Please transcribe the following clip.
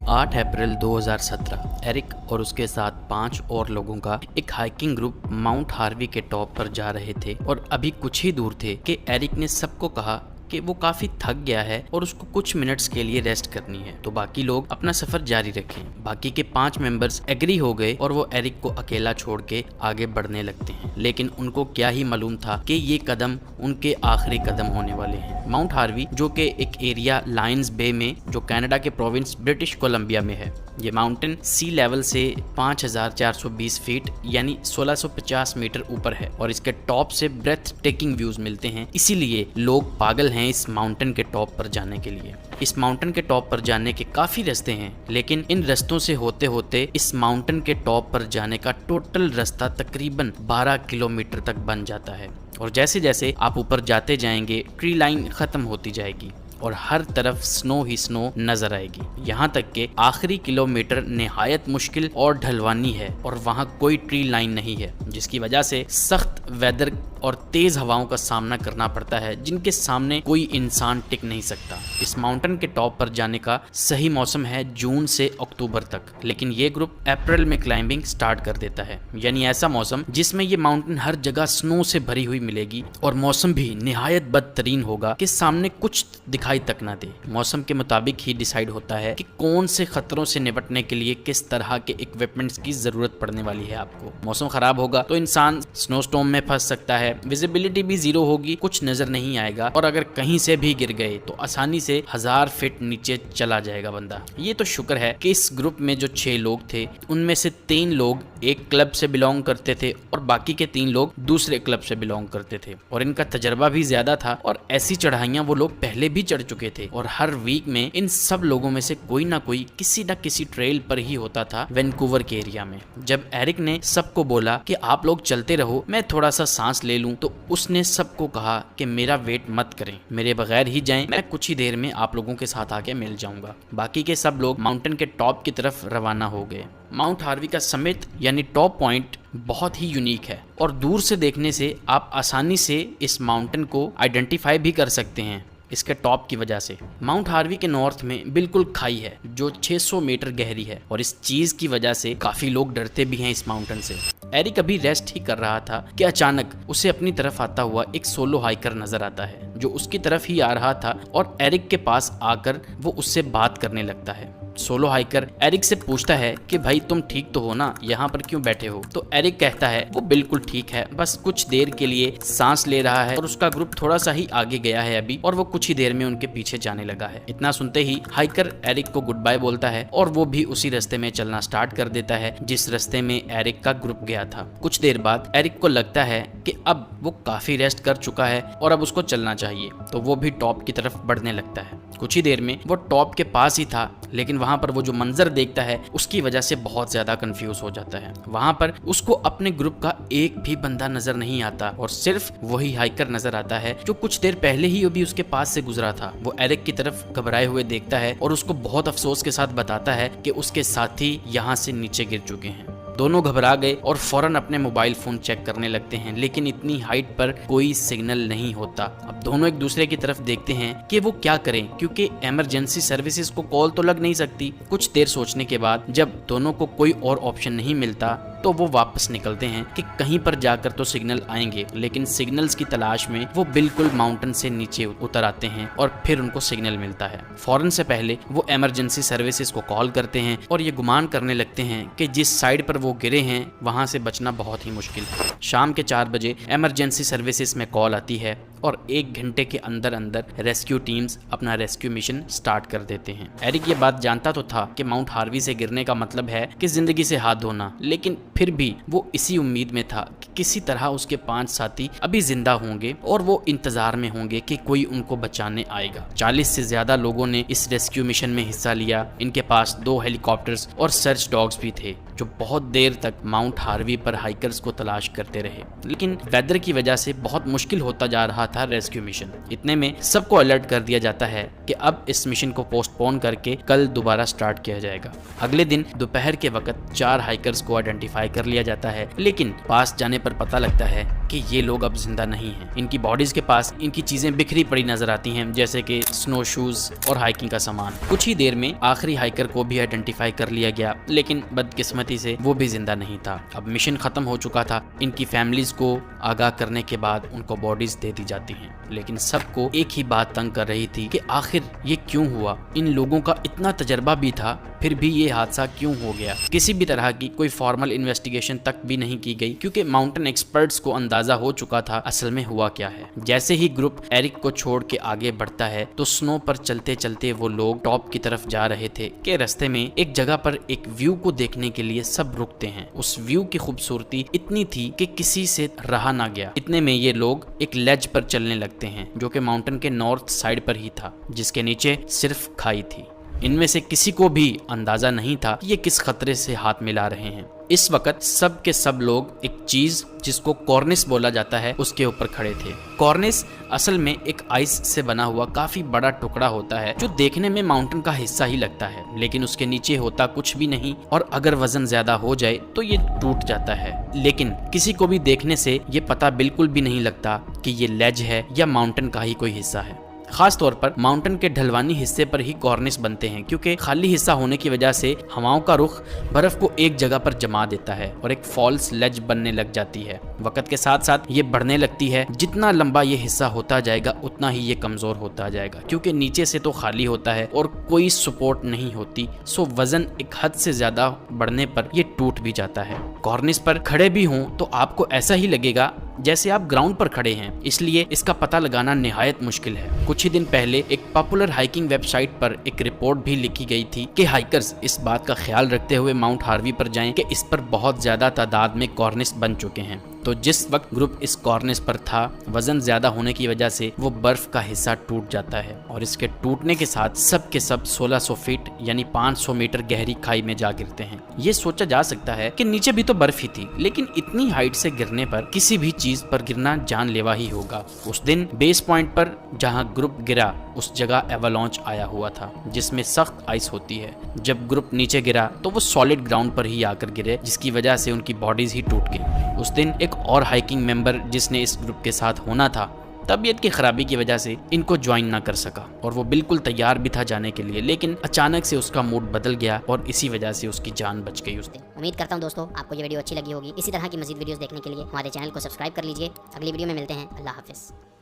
8 अप्रैल 2017 Eric और उसके साथ 5 और लोगों का एक हाइकिंग ग्रुप माउंट हार्वी के टॉप पर जा रहे थे और अभी कुछ ही दूर थे कि एरिक ने सबको कहा कि वो काफ़ी थक गया है और उसको कुछ मिनट्स के लिए रेस्ट करनी है, तो बाकी लोग अपना सफ़र जारी रखें। बाकी के 5 मेंबर्स एग्री हो गए और वो एरिक को अकेला छोड़ के आगे बढ़ने लगते हैं, लेकिन उनको क्या ही मालूम था कि ये कदम उनके आखिरी कदम होने वाले हैं। माउंट हार्वी जो कि एक एरिया लायंस बे में, जो कनाडा के प्रोविंस ब्रिटिश कोलंबिया में है, ये माउंटेन सी लेवल से 5420 फीट यानी 1650 मीटर ऊपर है और इसके टॉप से ब्रेथ टेकिंग व्यूज मिलते हैं। इसीलिए लोग पागल हैं इस माउंटेन के टॉप पर जाने के लिए। इस माउंटेन के टॉप पर जाने के काफी रास्ते हैं, लेकिन इन रास्तों से होते होते इस माउंटेन के टॉप पर जाने का टोटल रास्ता तकरीबन 12 किलोमीटर तक बन जाता है और जैसे जैसे आप ऊपर जाते जाएंगे ट्री लाइन खत्म होती जाएगी और हर तरफ स्नो ही स्नो नजर आएगी, यहाँ तक के आखिरी किलोमीटर निहायत मुश्किल और ढलवानी है और वहाँ कोई ट्री लाइन नहीं है, जिसकी वजह से सख्त वेदर और तेज हवाओं का सामना करना पड़ता है जिनके सामने कोई इंसान टिक नहीं सकता। इस माउंटेन के टॉप पर जाने का सही मौसम है जून से अक्टूबर तक, लेकिन ये ग्रुप अप्रैल में क्लाइंबिंग स्टार्ट कर देता है, यानी ऐसा मौसम जिसमें ये माउंटेन हर जगह स्नो से भरी हुई मिलेगी और मौसम भी निहायत बदतरीन होगा कि सामने कुछ दिखाई तक ना दे। मौसम के मुताबिक ही डिसाइड होता है कि कौन से खतरों से निपटने के लिए किस तरह के इक्विपमेंट्स की जरूरत पड़ने वाली है आपको। मौसम खराब होगा तो इंसान स्नो स्टॉर्म में फंस सकता है, विजिबिलिटी भी जीरो होगी, कुछ नजर नहीं आएगा और अगर कहीं से भी गिर गए तो आसानी से 1000 फीट नीचे चला जाएगा बंदा। ये तो शुक्र है कि इस ग्रुप में जो 6 लोग थे उनमें से 3 लोग एक क्लब से बिलोंग करते थे और बाकी के 3 लोग दूसरे क्लब से बिलोंग करते थे और इनका तजर्बा भी ज्यादा था और ऐसी चढ़ाइयां वो लोग पहले भी चढ़ चुके थे और हर वीक में इन सब लोगों में से कोई ना कोई किसी न किसी ट्रेल पर ही होता था वैंकूवर के एरिया में। जब एरिक ने सबको बोला कि आप लोग चलते रहो, मैं थोड़ा सा सांस ले लूं, तो उसने सबको कहा कि मेरा वेट मत करें, मेरे बगैर ही जाएं, मैं कुछ ही देर में आप लोगों के साथ आके मिल जाऊंगा। बाकी के सब लोग माउंटेन के टॉप की तरफ रवाना हो गए। माउंट हार्वी का समिट यानी टॉप पॉइंट बहुत ही यूनिक है और दूर से देखने से आप आसानी से इस माउंटेन को आइडेंटिफाई भी कर सकते हैं इसके टॉप की वजह से। माउंट हार्वी के नॉर्थ में बिल्कुल खाई है जो 600 मीटर गहरी है और इस चीज की वजह से काफी लोग डरते भी हैं इस माउंटेन से। एरिक अभी रेस्ट ही कर रहा था कि अचानक उसे अपनी तरफ आता हुआ एक सोलो हाइकर नजर आता है जो उसकी तरफ ही आ रहा था और एरिक के पास आकर वो उससे बात करने लगता है। सोलो हाइकर एरिक से पूछता है कि भाई तुम ठीक तो हो ना, यहाँ पर क्यों बैठे हो? तो एरिक कहता है वो बिल्कुल ठीक है, बस कुछ देर के लिए सांस ले रहा है और उसका ग्रुप थोड़ा सा ही आगे गया है अभी और वो कुछ ही देर में उनके पीछे जाने लगा है। इतना सुनते ही हाइकर एरिक को गुड बाय बोलता है और वो भी उसी रास्ते में चलना स्टार्ट कर देता है जिस रास्ते में एरिक का ग्रुप गया था। कुछ देर बाद एरिक को लगता है कि अब वो काफी रेस्ट कर चुका है और अब उसको चलना चाहिए, तो वो भी टॉप की तरफ बढ़ने लगता है। कुछ ही देर में वो टॉप के पास ही था, लेकिन वहां पर वो जो मंजर देखता है उसकी वजह से बहुत ज्यादा कंफ्यूज हो जाता है। वहां पर उसको अपने ग्रुप का एक भी बंदा नजर नहीं आता और सिर्फ वही हाइकर नजर आता है जो कुछ देर पहले ही अभी उसके पास से गुजरा था। वो एरिक की तरफ घबराए हुए देखता है और उसको बहुत अफसोस के साथ बताता है कि उसके साथी यहाँ से नीचे गिर चुके हैं। दोनों घबरा गए और फौरन अपने मोबाइल फोन चेक करने लगते हैं, लेकिन इतनी हाइट पर कोई सिग्नल नहीं होता। अब दोनों एक दूसरे की तरफ देखते हैं कि वो क्या करें, क्योंकि इमरजेंसी सर्विसेज को कॉल तो लग नहीं सकती। कुछ देर सोचने के बाद जब दोनों को कोई और ऑप्शन नहीं मिलता तो वो वापस निकलते हैं कि कहीं पर जाकर तो सिग्नल आएंगे, लेकिन सिग्नल्स की तलाश में वो बिल्कुल माउंटेन से नीचे उतर आते हैं और फिर उनको सिग्नल मिलता है। फौरन से पहले वो इमरजेंसी सर्विसेज को कॉल करते हैं और ये गुमान करने लगते हैं कि जिस साइड पर वो गिरे हैं वहां से बचना बहुत ही मुश्किल है। शाम के 4 बजे इमरजेंसी सर्विसेज में कॉल आती है और 1 घंटे के अंदर अंदर रेस्क्यू टीम्स अपना रेस्क्यू मिशन स्टार्ट कर देते हैं। एरिक ये बात जानता तो था कि माउंट हार्वी से गिरने का मतलब है कि जिंदगी से हाथ धोना, लेकिन फिर भी वो इसी उम्मीद में था कि किसी तरह उसके 5 साथी अभी जिंदा होंगे और वो इंतजार में होंगे कि कोई उनको बचाने आएगा। 40 से ज्यादा लोगों ने इस रेस्क्यू मिशन में हिस्सा लिया। इनके पास 2 हेलीकॉप्टर्स और सर्च डॉग्स भी थे। जो बहुत देर तक माउंट हार्वी पर हाइकर्स को तलाश करते रहे, लेकिन वेदर की वजह से बहुत मुश्किल होता जा रहा था रेस्क्यू मिशन। इतने में सबको अलर्ट कर दिया जाता है कि अब इस मिशन को पोस्टपोन करके कल दोबारा स्टार्ट किया जाएगा। अगले दिन दोपहर के वक्त 4 हाइकर्स को आइडेंटिफाई कर लिया जाता है, लेकिन पास जाने पर पता लगता है कि ये लोग अब जिंदा नहीं हैं। इनकी बॉडीज के पास इनकी चीजें बिखरी पड़ी नजर आती हैं, जैसे कि स्नो शूज और हाइकिंग का सामान। कुछ ही देर में आखिरी हाइकर को भी आइडेंटिफाई कर लिया गया, लेकिन बदकिस्मती से वो भी जिंदा नहीं था। अब मिशन खत्म हो चुका था। इनकी फैमिलीज को आगाह करने के बाद उनको बॉडीज दे दी जाती हैं, लेकिन सबको एक ही बात तंग कर रही थी कि आखिर ये क्यों हुआ। इन लोगों का इतना तजर्बा भी था, फिर भी ये हादसा क्यों हो गया। किसी भी तरह की कोई फॉर्मल इन्वेस्टिगेशन तक भी नहीं की गई, क्योंकि माउंटेन एक्सपर्ट्स को अंदाजा हो चुका था असल में हुआ क्या है। जैसे ही ग्रुप एरिक को छोड़ के आगे बढ़ता है तो स्नो पर चलते चलते वो लोग टॉप की तरफ जा रहे थे कि रास्ते में एक जगह पर एक व्यू को देखने के लिए सब रुकते हैं। उस व्यू की खूबसूरती इतनी थी कि किसी से रहा ना गया। इतने में ये लोग एक लेज पर चलने लगते हैं, जो कि माउंटेन के नॉर्थ साइड पर ही था, जिसके नीचे सिर्फ खाई थी। इनमें से किसी को भी अंदाजा नहीं था कि ये किस खतरे से हाथ मिला रहे हैं। इस वक्त सब के सब लोग एक चीज जिसको कॉर्निस बोला जाता है उसके ऊपर खड़े थे। कॉर्निस असल में एक आइस से बना हुआ काफी बड़ा टुकड़ा होता है, जो देखने में माउंटेन का हिस्सा ही लगता है, लेकिन उसके नीचे होता कुछ भी नहीं, और अगर वजन ज्यादा हो जाए तो ये टूट जाता है। लेकिन किसी को भी देखने से ये पता बिल्कुल भी नहीं लगता कि ये लेज है या माउंटेन का ही कोई हिस्सा है। खास तौर पर माउंटेन के ढलवानी हिस्से पर ही कॉर्निस बनते हैं, क्योंकि खाली हिस्सा होने की वजह से हवाओं का रुख बर्फ को एक जगह पर जमा देता है और एक फॉल्स लेज बनने लग जाती है। वक्त के साथ साथ ये बढ़ने लगती है। जितना लंबा ये हिस्सा होता जाएगा उतना ही ये कमजोर होता जाएगा, क्योंकि नीचे से तो खाली होता है और कोई सपोर्ट नहीं होती, सो वजन एक हद से ज्यादा बढ़ने पर ये टूट भी जाता है। कॉर्निस पर खड़े भी हों तो आपको ऐसा ही लगेगा जैसे आप ग्राउंड पर खड़े हैं, इसलिए इसका पता लगाना निहायत मुश्किल है। कुछ ही दिन पहले एक पॉपुलर हाइकिंग वेबसाइट पर एक रिपोर्ट भी लिखी गई थी कि हाइकर्स इस बात का ख्याल रखते हुए माउंट हार्वी पर जाएं कि इस पर बहुत ज्यादा तादाद में कॉर्निस बन चुके हैं। तो जिस वक्त ग्रुप इस कॉर्निस पर था, वजन ज्यादा होने की वजह से वो बर्फ का हिस्सा टूट जाता है और इसके टूटने के साथ सब के सब 1600 फीट यानी 500 मीटर गहरी खाई में जा गिरते हैं। ये सोचा जा सकता है कि नीचे भी तो बर्फ ही थी, लेकिन इतनी हाइट से गिरने पर किसी भी चीज पर गिरना जानलेवा ही होगा। उस दिन बेस पॉइंट पर जहां ग्रुप गिरा उस जगह एवलांच आया हुआ था, जिसमें सख्त आइस होती है। जब ग्रुप नीचे गिरा तो वो सॉलिड ग्राउंड पर ही आकर गिरे, जिसकी वजह से उनकी बॉडीज ही टूट गई। उस दिन एक और हाइकिंग मेंबर जिसने इस ग्रुप के साथ होना था, तबीयत की खराबी की वजह से इनको ज्वाइन ना कर सका और वो बिल्कुल तैयार भी था जाने के लिए, लेकिन अचानक से उसका मूड बदल गया और इसी वजह से उसकी जान बच गई उस दिन। उम्मीद करता हूँ दोस्तों आपको ये वीडियो अच्छी लगी होगी। इसी तरह की मजीद वीडियोस देखने के लिए हमारे चैनल को सब्सक्राइब कर लीजिए। अगली वीडियो में मिलते हैं। अल्लाह हाफिज़।